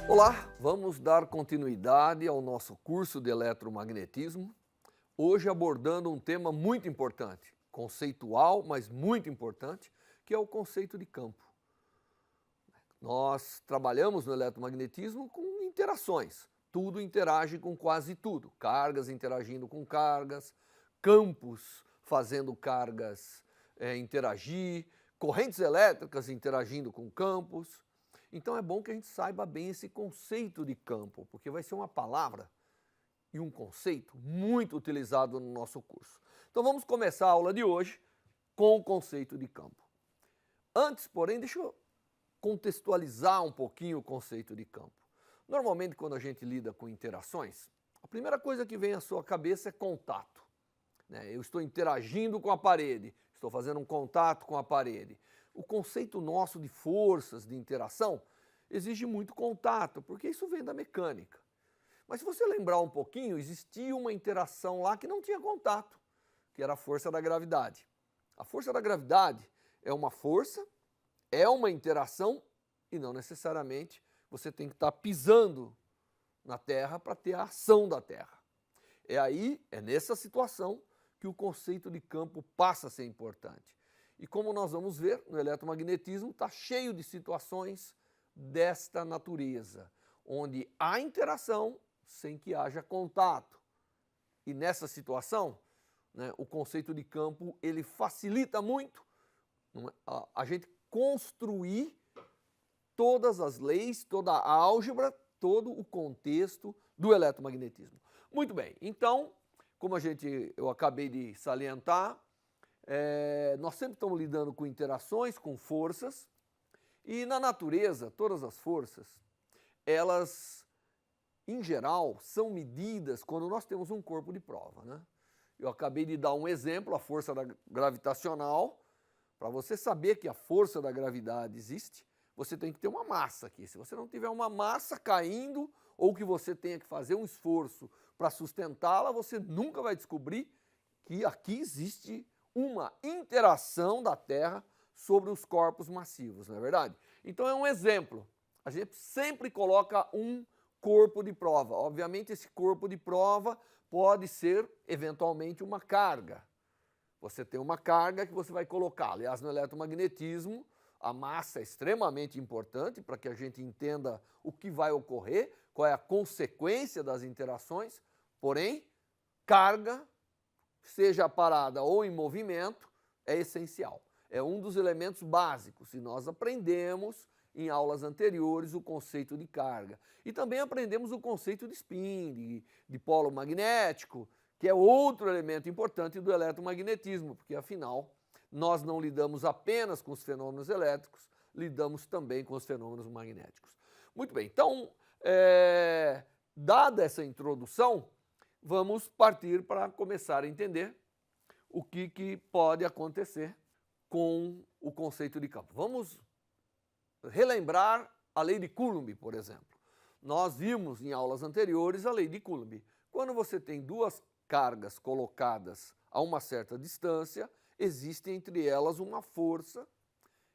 Olá, vamos dar continuidade ao nosso curso de eletromagnetismo, hoje abordando um tema muito importante, conceitual, mas muito importante, que é o conceito de campo. Nós trabalhamos no eletromagnetismo com interações, tudo interage com quase tudo, cargas interagindo com cargas, campos fazendo cargas interagir, correntes elétricas interagindo com campos. Então é bom que a gente saiba bem esse conceito de campo, porque vai ser uma palavra e um conceito muito utilizado no nosso curso. Então vamos começar a aula de hoje com o conceito de campo. Antes, porém, deixa eu contextualizar um pouquinho o conceito de campo. Normalmente, quando a gente lida com interações, a primeira coisa que vem à sua cabeça é contato. Eu estou interagindo com a parede, estou fazendo um contato com a parede. O conceito nosso de forças de interação exige muito contato, porque isso vem da mecânica. Mas se você lembrar um pouquinho, existia uma interação lá que não tinha contato, que era a força da gravidade. A força da gravidade é uma força, é uma interação e não necessariamente você tem que estar pisando na Terra para ter a ação da Terra. É nessa situação que o conceito de campo passa a ser importante. E como nós vamos ver, no eletromagnetismo está cheio de situações desta natureza, onde há interação sem que haja contato. E nessa situação, o conceito de campo ele facilita muito a gente construir todas as leis, toda a álgebra, todo o contexto do eletromagnetismo. Muito bem, então, como eu acabei de salientar, nós sempre estamos lidando com interações, com forças, e na natureza, todas as forças, elas, em geral, são medidas quando nós temos um corpo de prova. Eu acabei de dar um exemplo, a força gravitacional. Para você saber que a força da gravidade existe, você tem que ter uma massa aqui. Se você não tiver uma massa caindo, ou que você tenha que fazer um esforço para sustentá-la, você nunca vai descobrir que aqui existe uma interação da Terra sobre os corpos massivos, não é verdade? Então é um exemplo. A gente sempre coloca um corpo de prova. Obviamente esse corpo de prova pode ser eventualmente uma carga. Você tem uma carga que você vai colocar. Aliás, no eletromagnetismo, a massa é extremamente importante para que a gente entenda o que vai ocorrer, qual é a consequência das interações. Porém, carga, seja parada ou em movimento, é essencial. É um dos elementos básicos. E nós aprendemos em aulas anteriores o conceito de carga. E também aprendemos o conceito de spin, de polo magnético, que é outro elemento importante do eletromagnetismo, porque afinal nós não lidamos apenas com os fenômenos elétricos, lidamos também com os fenômenos magnéticos. Muito bem, então, dada essa introdução, vamos partir para começar a entender o que pode acontecer com o conceito de campo. Vamos relembrar a lei de Coulomb, por exemplo. Nós vimos em aulas anteriores a lei de Coulomb. Quando você tem duas cargas colocadas a uma certa distância, existe entre elas uma força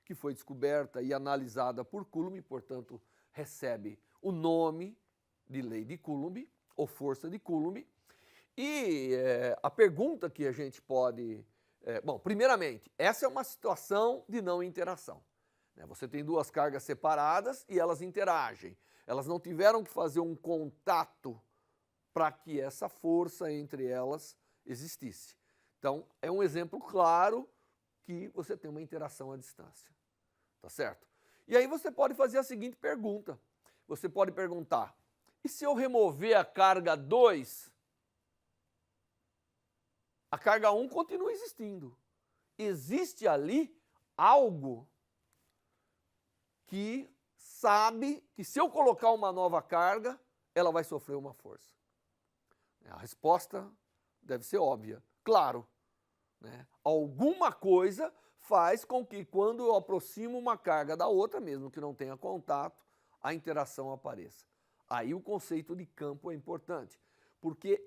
que foi descoberta e analisada por Coulomb, portanto, recebe o nome de lei de Coulomb, ou força de Coulomb. E a pergunta que a gente pode... bom, primeiramente, essa é uma situação de não interação. Você tem duas cargas separadas e elas interagem. Elas não tiveram que fazer um contato para que essa força entre elas existisse. Então, é um exemplo claro que você tem uma interação à distância. Tá certo? E aí você pode fazer a seguinte pergunta. Você pode perguntar, e se eu remover a carga 2, a carga 1 continua existindo. Existe ali algo que sabe que se eu colocar uma nova carga, ela vai sofrer uma força. A resposta deve ser óbvia. Claro, alguma coisa faz com que quando eu aproximo uma carga da outra, mesmo que não tenha contato, a interação apareça. Aí o conceito de campo é importante, porque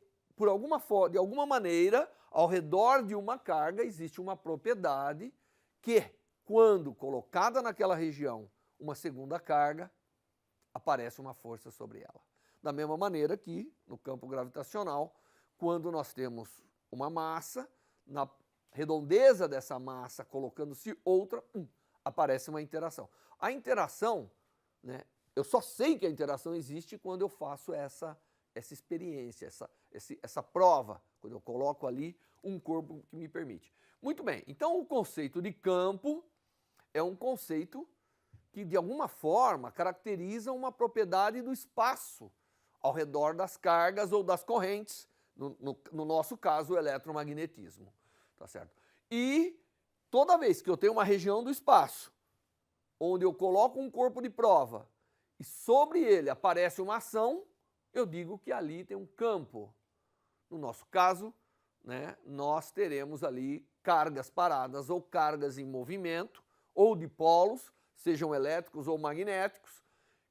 de alguma maneira, ao redor de uma carga existe uma propriedade que, quando colocada naquela região uma segunda carga, aparece uma força sobre ela. Da mesma maneira que no campo gravitacional, quando nós temos uma massa, na redondeza dessa massa colocando-se outra, aparece uma interação. A interação, né, eu só sei que a interação existe quando eu faço essa experiência, essa prova, quando eu coloco ali um corpo que me permite. Muito bem, então o conceito de campo é um conceito que de alguma forma caracteriza uma propriedade do espaço ao redor das cargas ou das correntes, no nosso caso o eletromagnetismo, tá certo? E toda vez que eu tenho uma região do espaço onde eu coloco um corpo de prova e sobre ele aparece uma ação, eu digo que ali tem um campo. No nosso caso, né, nós teremos ali cargas paradas ou cargas em movimento, ou dipolos, sejam elétricos ou magnéticos,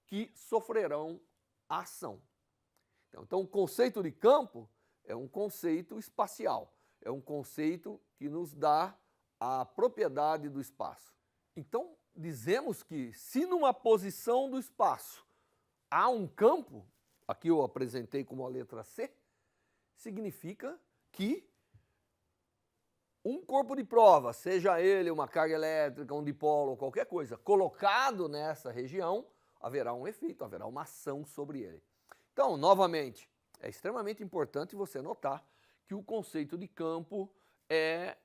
que sofrerão ação. Então, o conceito de campo é um conceito espacial, é um conceito que nos dá a propriedade do espaço. Então, dizemos que se numa posição do espaço há um campo, aqui eu apresentei como a letra C, significa que um corpo de prova, seja ele uma carga elétrica, um dipolo ou qualquer coisa, colocado nessa região, haverá um efeito, haverá uma ação sobre ele. Então, novamente, é extremamente importante você notar que o conceito de campo é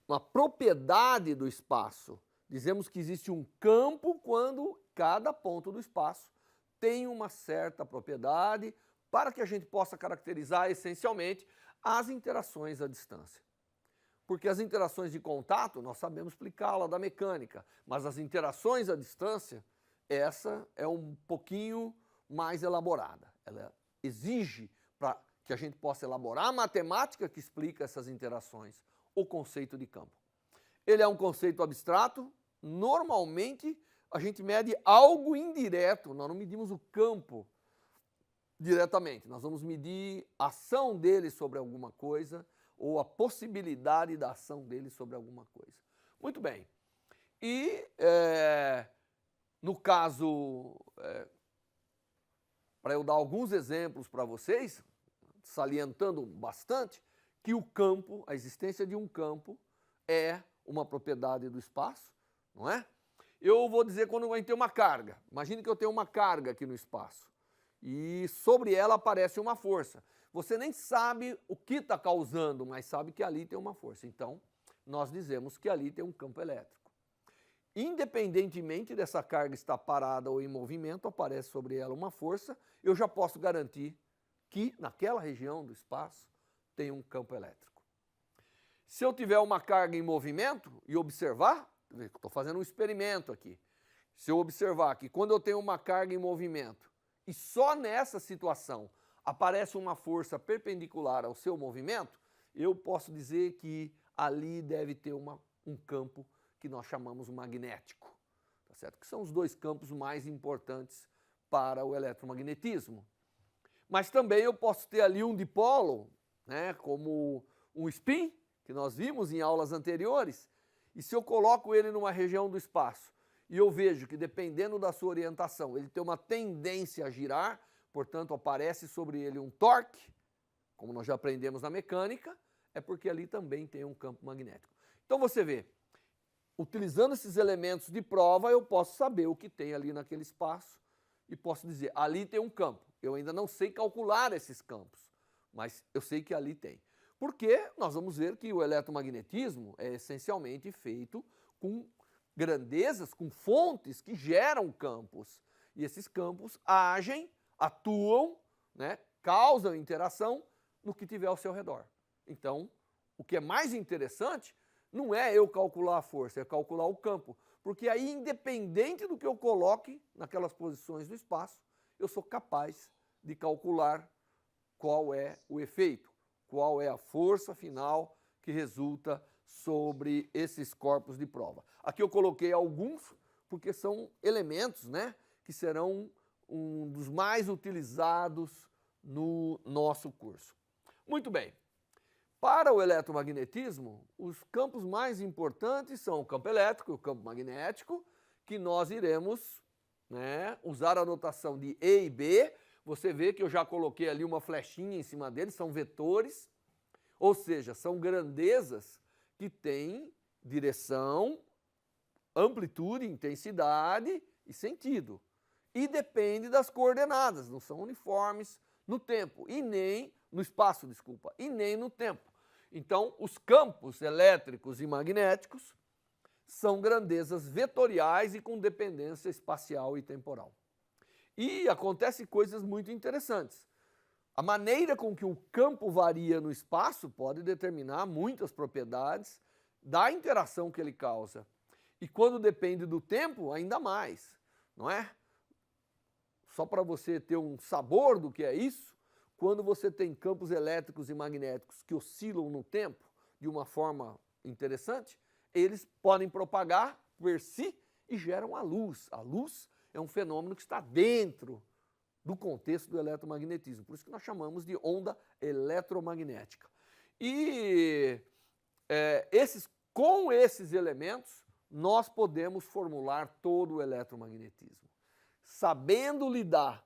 uma propriedade do espaço. Dizemos que existe um campo quando cada ponto do espaço tem uma certa propriedade para que a gente possa caracterizar essencialmente as interações à distância. Porque as interações de contato, nós sabemos explicá-la da mecânica, mas as interações à distância, essa é um pouquinho mais elaborada. Ela exige, para que a gente possa elaborar a matemática que explica essas interações, o conceito de campo. Ele é um conceito abstrato, normalmente a gente mede algo indireto, nós não medimos o campo diretamente, nós vamos medir a ação dele sobre alguma coisa ou a possibilidade da ação dele sobre alguma coisa. Muito bem. E no caso, para eu dar alguns exemplos para vocês, salientando bastante, que o campo, a existência de um campo é uma propriedade do espaço, não é? Eu vou dizer quando a gente tem uma carga. Imagine que eu tenho uma carga aqui no espaço e sobre ela aparece uma força. Você nem sabe o que está causando, mas sabe que ali tem uma força. Então, nós dizemos que ali tem um campo elétrico. Independentemente dessa carga estar parada ou em movimento, aparece sobre ela uma força, eu já posso garantir que naquela região do espaço tem um campo elétrico. Se eu tiver uma carga em movimento e observar, estou fazendo um experimento aqui, se eu observar que quando eu tenho uma carga em movimento e só nessa situação aparece uma força perpendicular ao seu movimento, eu posso dizer que ali deve ter um campo que nós chamamos magnético, tá certo? Que são os dois campos mais importantes para o eletromagnetismo. Mas também eu posso ter ali um dipolo, né, como um spin, que nós vimos em aulas anteriores, e se eu coloco ele numa região do espaço e eu vejo que dependendo da sua orientação ele tem uma tendência a girar, portanto aparece sobre ele um torque, como nós já aprendemos na mecânica, é porque ali também tem um campo magnético. Então você vê, utilizando esses elementos de prova eu posso saber o que tem ali naquele espaço e posso dizer, ali tem um campo. Eu ainda não sei calcular esses campos, mas eu sei que ali tem. Porque nós vamos ver que o eletromagnetismo é essencialmente feito com grandezas, com fontes que geram campos. E esses campos agem, atuam, né, causam interação no que tiver ao seu redor. Então, o que é mais interessante não é eu calcular a força, é calcular o campo. Porque aí, independente do que eu coloque naquelas posições do espaço, eu sou capaz de calcular qual é o efeito, qual é a força final que resulta sobre esses corpos de prova. Aqui eu coloquei alguns, porque são elementos, né, que serão um dos mais utilizados no nosso curso. Muito bem. Para o eletromagnetismo, os campos mais importantes são o campo elétrico e o campo magnético, que nós iremos né, usar a notação de E e B, você vê que eu já coloquei ali uma flechinha em cima deles, são vetores, ou seja, são grandezas que têm direção, amplitude, intensidade e sentido. E depende das coordenadas, não são uniformes no tempo, e nem no espaço, desculpa, e nem no tempo. Então, os campos elétricos e magnéticos são grandezas vetoriais e com dependência espacial e temporal. E acontecem coisas muito interessantes. A maneira com que o campo varia no espaço pode determinar muitas propriedades da interação que ele causa. E quando depende do tempo, ainda mais, não é? Só para você ter um sabor do que é isso, quando você tem campos elétricos e magnéticos que oscilam no tempo de uma forma interessante, eles podem propagar per si e geram a luz. A luz é um fenômeno que está dentro do contexto do eletromagnetismo, por isso que nós chamamos de onda eletromagnética. E com esses elementos, nós podemos formular todo o eletromagnetismo. Sabendo lidar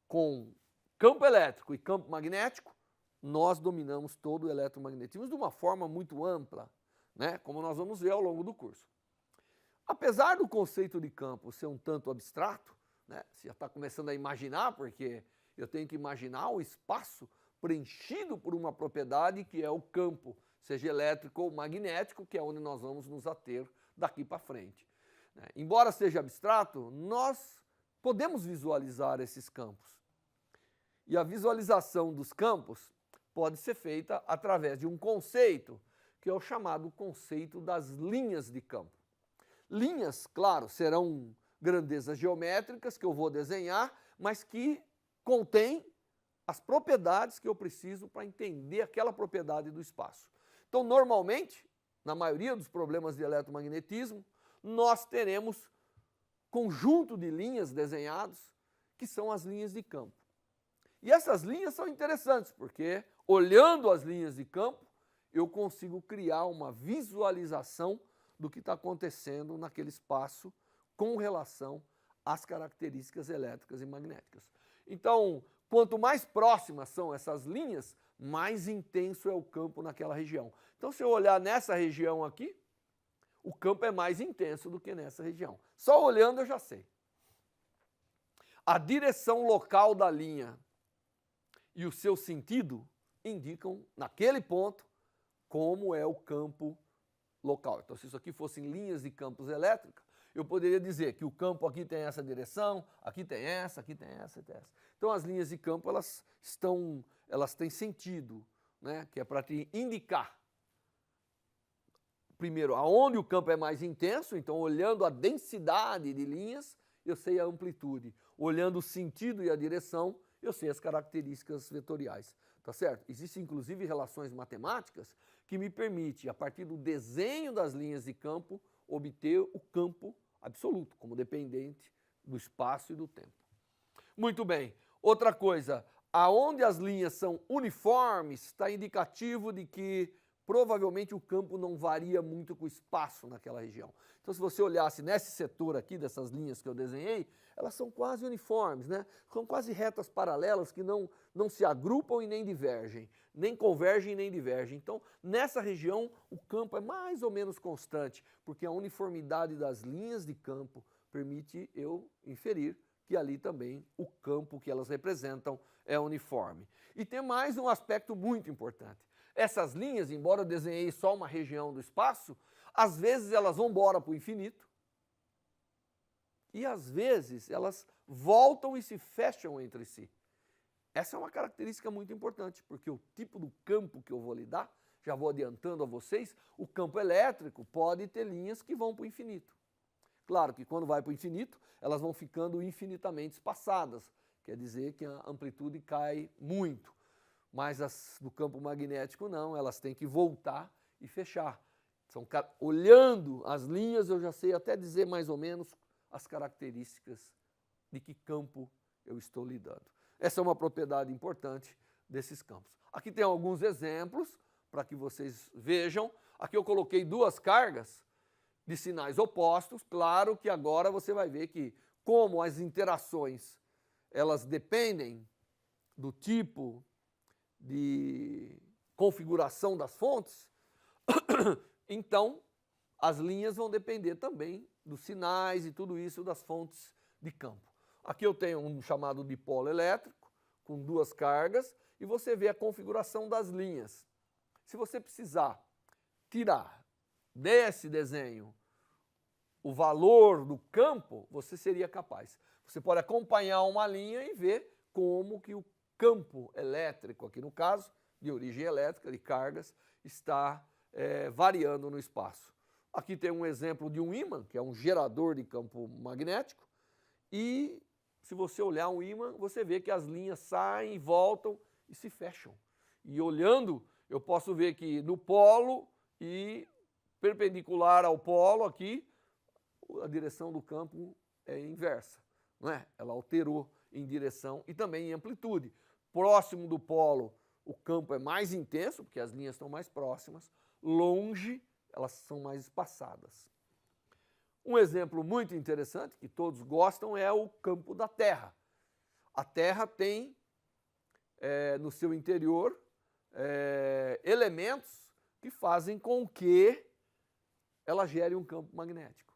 com campo elétrico e campo magnético, nós dominamos todo o eletromagnetismo de uma forma muito ampla, né? Como nós vamos ver ao longo do curso. Apesar do conceito de campo ser um tanto abstrato, né? Você já está começando a imaginar, porque eu tenho que imaginar o espaço preenchido por uma propriedade que é o campo, seja elétrico ou magnético, que é onde nós vamos nos ater daqui para frente. Embora seja abstrato, nós podemos visualizar esses campos. E a visualização dos campos pode ser feita através de um conceito, que é o chamado conceito das linhas de campo. Linhas, claro, serão grandezas geométricas que eu vou desenhar, mas que contêm as propriedades que eu preciso para entender aquela propriedade do espaço. Então, normalmente, na maioria dos problemas de eletromagnetismo, nós teremos conjunto de linhas desenhados, que são as linhas de campo. E essas linhas são interessantes, porque olhando as linhas de campo, eu consigo criar uma visualização do que está acontecendo naquele espaço com relação às características elétricas e magnéticas. Então, quanto mais próximas são essas linhas, mais intenso é o campo naquela região. Então, se eu olhar nessa região aqui, o campo é mais intenso do que nessa região. Só olhando eu já sei. A direção local da linha e o seu sentido indicam, naquele ponto, como é o campo local. Então, se isso aqui fossem linhas de campos elétricos, eu poderia dizer que o campo aqui tem essa direção, aqui tem essa, aqui tem essa, tem essa. Então, as linhas de campo, elas têm sentido, né? Que é para te indicar, primeiro, aonde o campo é mais intenso. Então, olhando a densidade de linhas, eu sei a amplitude. Olhando o sentido e a direção, eu sei as características vetoriais. Tá certo? Existem, inclusive, relações matemáticas que me permitem, a partir do desenho das linhas de campo, obter o campo absoluto, como dependente do espaço e do tempo. Muito bem. Outra coisa, aonde as linhas são uniformes, está indicativo de que provavelmente o campo não varia muito com o espaço naquela região. Então, se você olhasse nesse setor aqui, dessas linhas que eu desenhei, elas são quase uniformes, né? São quase retas paralelas que não se agrupam e nem divergem, nem convergem nem divergem. Então, nessa região, o campo é mais ou menos constante, porque a uniformidade das linhas de campo permite eu inferir que ali também o campo que elas representam é uniforme. E tem mais um aspecto muito importante. Essas linhas, embora eu desenhei só uma região do espaço, às vezes elas vão embora para o infinito e às vezes elas voltam e se fecham entre si. Essa é uma característica muito importante, porque o tipo do campo que eu vou lidar, já vou adiantando a vocês, o campo elétrico pode ter linhas que vão para o infinito. Claro que quando vai para o infinito, elas vão ficando infinitamente espaçadas, quer dizer que a amplitude cai muito. Mas as do campo magnético não, elas têm que voltar e fechar. Olhando as linhas, eu já sei até dizer mais ou menos as características de que campo eu estou lidando. Essa é uma propriedade importante desses campos. Aqui tem alguns exemplos para que vocês vejam. Aqui eu coloquei duas cargas de sinais opostos. Claro que agora você vai ver que como as interações elas dependem do tipo de configuração das fontes, então as linhas vão depender também dos sinais e tudo isso das fontes de campo. Aqui eu tenho um chamado dipolo elétrico, com duas cargas, e você vê a configuração das linhas. Se você precisar tirar desse desenho o valor do campo, você seria capaz. Você pode acompanhar uma linha e ver como que o campo elétrico, aqui no caso, de origem elétrica, de cargas, está variando no espaço. Aqui tem um exemplo de um ímã, que é um gerador de campo magnético, e se você olhar um ímã, você vê que as linhas saem e voltam e se fecham. E olhando, eu posso ver que no polo e perpendicular ao polo aqui, a direção do campo é inversa, não é? Ela alterou em direção e também em amplitude. Próximo do polo, o campo é mais intenso, porque as linhas estão mais próximas. Longe, elas são mais espaçadas. Um exemplo muito interessante, que todos gostam, é o campo da Terra. A Terra tem no seu interior elementos que fazem com que ela gere um campo magnético.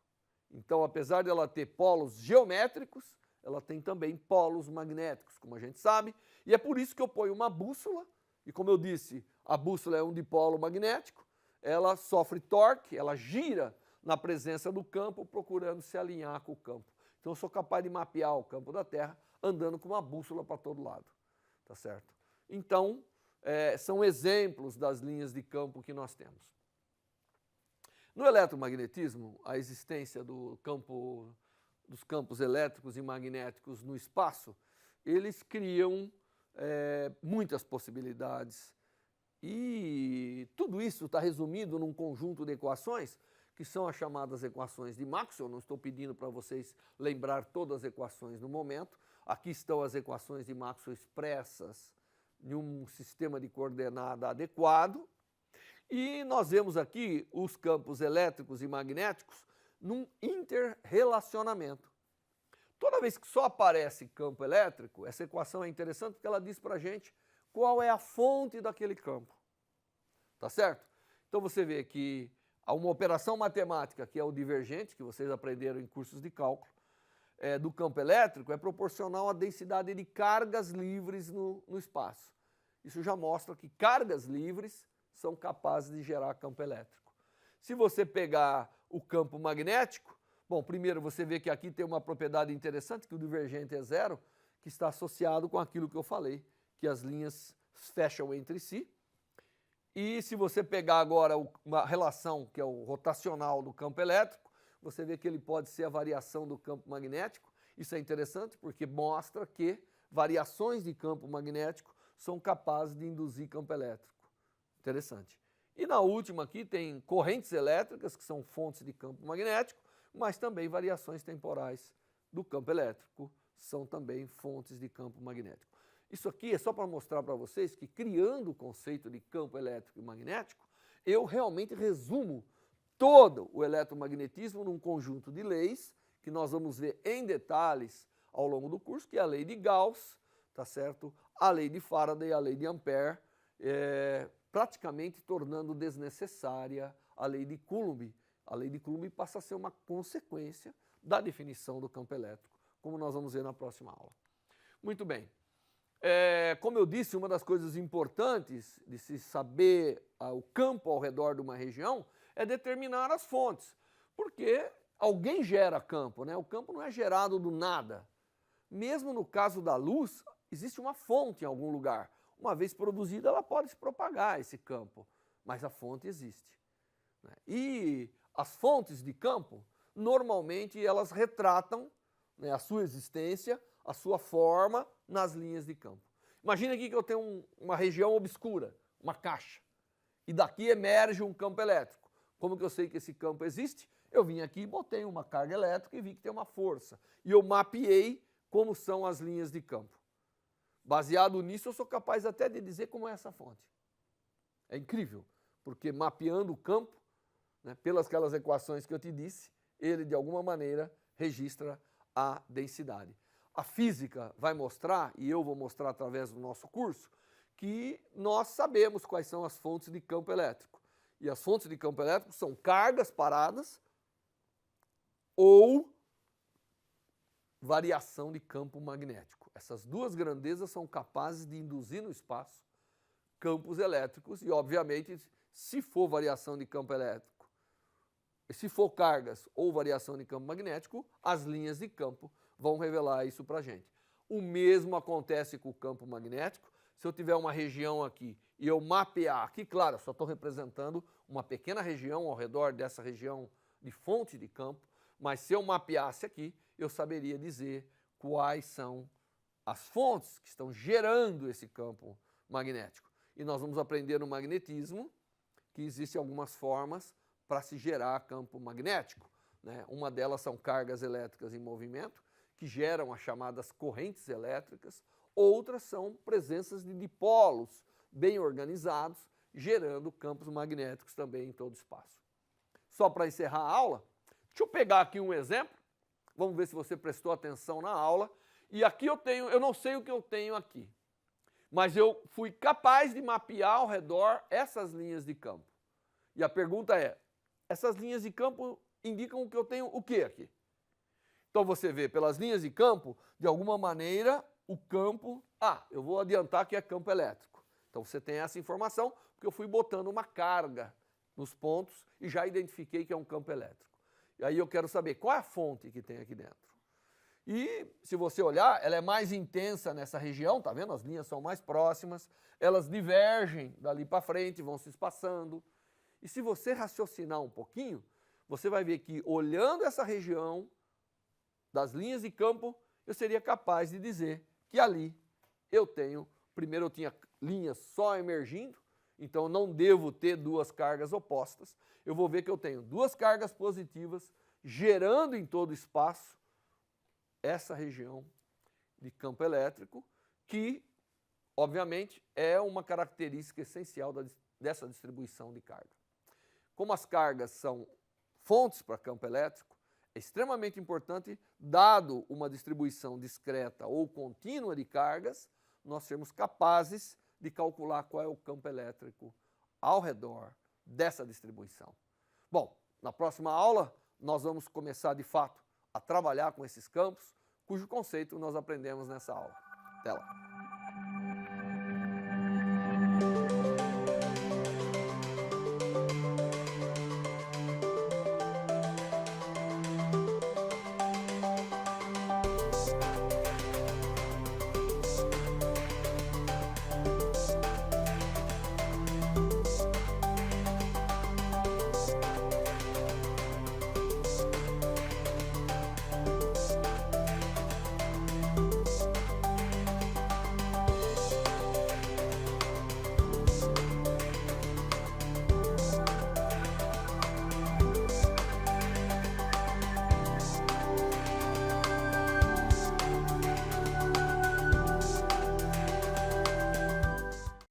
Então, apesar de ela ter polos geométricos, ela tem também polos magnéticos, como a gente sabe, e é por isso que eu ponho uma bússola, e como eu disse, a bússola é um dipolo magnético, ela sofre torque, ela gira na presença do campo, procurando se alinhar com o campo. Então eu sou capaz de mapear o campo da Terra andando com uma bússola para todo lado, tá certo? Então, são exemplos das linhas de campo que nós temos. No eletromagnetismo, a existência dos campos elétricos e magnéticos no espaço, eles criam muitas possibilidades. E tudo isso está resumido num conjunto de equações, que são as chamadas equações de Maxwell. Não estou pedindo para vocês lembrar todas as equações no momento. Aqui estão as equações de Maxwell expressas em um sistema de coordenada adequado. E nós vemos aqui os campos elétricos e magnéticos num interrelacionamento. Toda vez que só aparece campo elétrico, essa equação é interessante porque ela diz para a gente qual é a fonte daquele campo. Tá certo? Então você vê que há uma operação matemática, que é o divergente, que vocês aprenderam em cursos de cálculo, do campo elétrico, é proporcional à densidade de cargas livres no espaço. Isso já mostra que cargas livres são capazes de gerar campo elétrico. Se você pegar o campo magnético, bom, primeiro você vê que aqui tem uma propriedade interessante, que o divergente é zero, que está associado com aquilo que eu falei, que as linhas fecham entre si. E se você pegar agora uma relação que é o rotacional do campo elétrico, você vê que ele pode ser a variação do campo magnético. Isso é interessante porque mostra que variações de campo magnético são capazes de induzir campo elétrico. Interessante. E na última aqui tem correntes elétricas, que são fontes de campo magnético, mas também variações temporais do campo elétrico são também fontes de campo magnético. Isso aqui é só para mostrar para vocês que, criando o conceito de campo elétrico e magnético, eu realmente resumo todo o eletromagnetismo num conjunto de leis, que nós vamos ver em detalhes ao longo do curso, que é a lei de Gauss, tá certo? A lei de Faraday, a lei de Ampère, praticamente tornando desnecessária a lei de Coulomb. A lei de Coulomb passa a ser uma consequência da definição do campo elétrico, como nós vamos ver na próxima aula. Muito bem. Como eu disse, uma das coisas importantes de se saber o campo ao redor de uma região é determinar as fontes, porque alguém gera campo, né? O campo não é gerado do nada. Mesmo no caso da luz, existe uma fonte em algum lugar. Uma vez produzida, ela pode se propagar, esse campo, mas a fonte existe, né? E as fontes de campo, normalmente, elas retratam, né, a sua existência, a sua forma nas linhas de campo. Imagina aqui que eu tenho uma região obscura, uma caixa, e daqui emerge um campo elétrico. Como que eu sei que esse campo existe? Eu vim aqui e botei uma carga elétrica e vi que tem uma força. E eu mapeei como são as linhas de campo. Baseado nisso, eu sou capaz até de dizer como é essa fonte. É incrível, porque mapeando o campo, né, pelas aquelas equações que eu te disse, ele de alguma maneira registra a densidade. A física vai mostrar, e eu vou mostrar através do nosso curso, que nós sabemos quais são as fontes de campo elétrico. E as fontes de campo elétrico são cargas paradas ou variação de campo magnético. Essas duas grandezas são capazes de induzir no espaço campos elétricos e, obviamente, se for variação de campo elétrico, e se for cargas ou variação de campo magnético, as linhas de campo vão revelar isso para a gente. O mesmo acontece com o campo magnético. Se eu tiver uma região aqui e eu mapear, aqui, claro, eu só estou representando uma pequena região ao redor dessa região de fonte de campo, mas se eu mapeasse aqui, eu saberia dizer quais são as fontes que estão gerando esse campo magnético. E nós vamos aprender no magnetismo que existem algumas formas para se gerar campo magnético, né? Uma delas são cargas elétricas em movimento, que geram as chamadas correntes elétricas. Outras são presenças de dipolos bem organizados, gerando campos magnéticos também em todo o espaço. Só para encerrar a aula, deixa eu pegar aqui um exemplo. Vamos ver se você prestou atenção na aula. E aqui eu não sei o que eu tenho aqui, mas eu fui capaz de mapear ao redor essas linhas de campo. E a pergunta é, essas linhas de campo indicam que eu tenho o que aqui? Então você vê pelas linhas de campo, de alguma maneira, o campo... eu vou adiantar que é campo elétrico. Então você tem essa informação, porque eu fui botando uma carga nos pontos e já identifiquei que é um campo elétrico. E aí eu quero saber qual é a fonte que tem aqui dentro. E se você olhar, ela é mais intensa nessa região, tá vendo? As linhas são mais próximas, elas divergem dali para frente, vão se espaçando. E se você raciocinar um pouquinho, você vai ver que olhando essa região das linhas de campo, eu seria capaz de dizer que ali eu tenho, primeiro eu tinha linhas só emergindo, então eu não devo ter duas cargas opostas. Eu vou ver que eu tenho duas cargas positivas gerando em todo o espaço essa região de campo elétrico, que, obviamente, é uma característica essencial dessa distribuição de carga. Como as cargas são fontes para campo elétrico, é extremamente importante, dado uma distribuição discreta ou contínua de cargas, nós sermos capazes de calcular qual é o campo elétrico ao redor dessa distribuição. Bom, na próxima aula, nós vamos começar, de fato, a trabalhar com esses campos, cujo conceito nós aprendemos nessa aula. Até lá!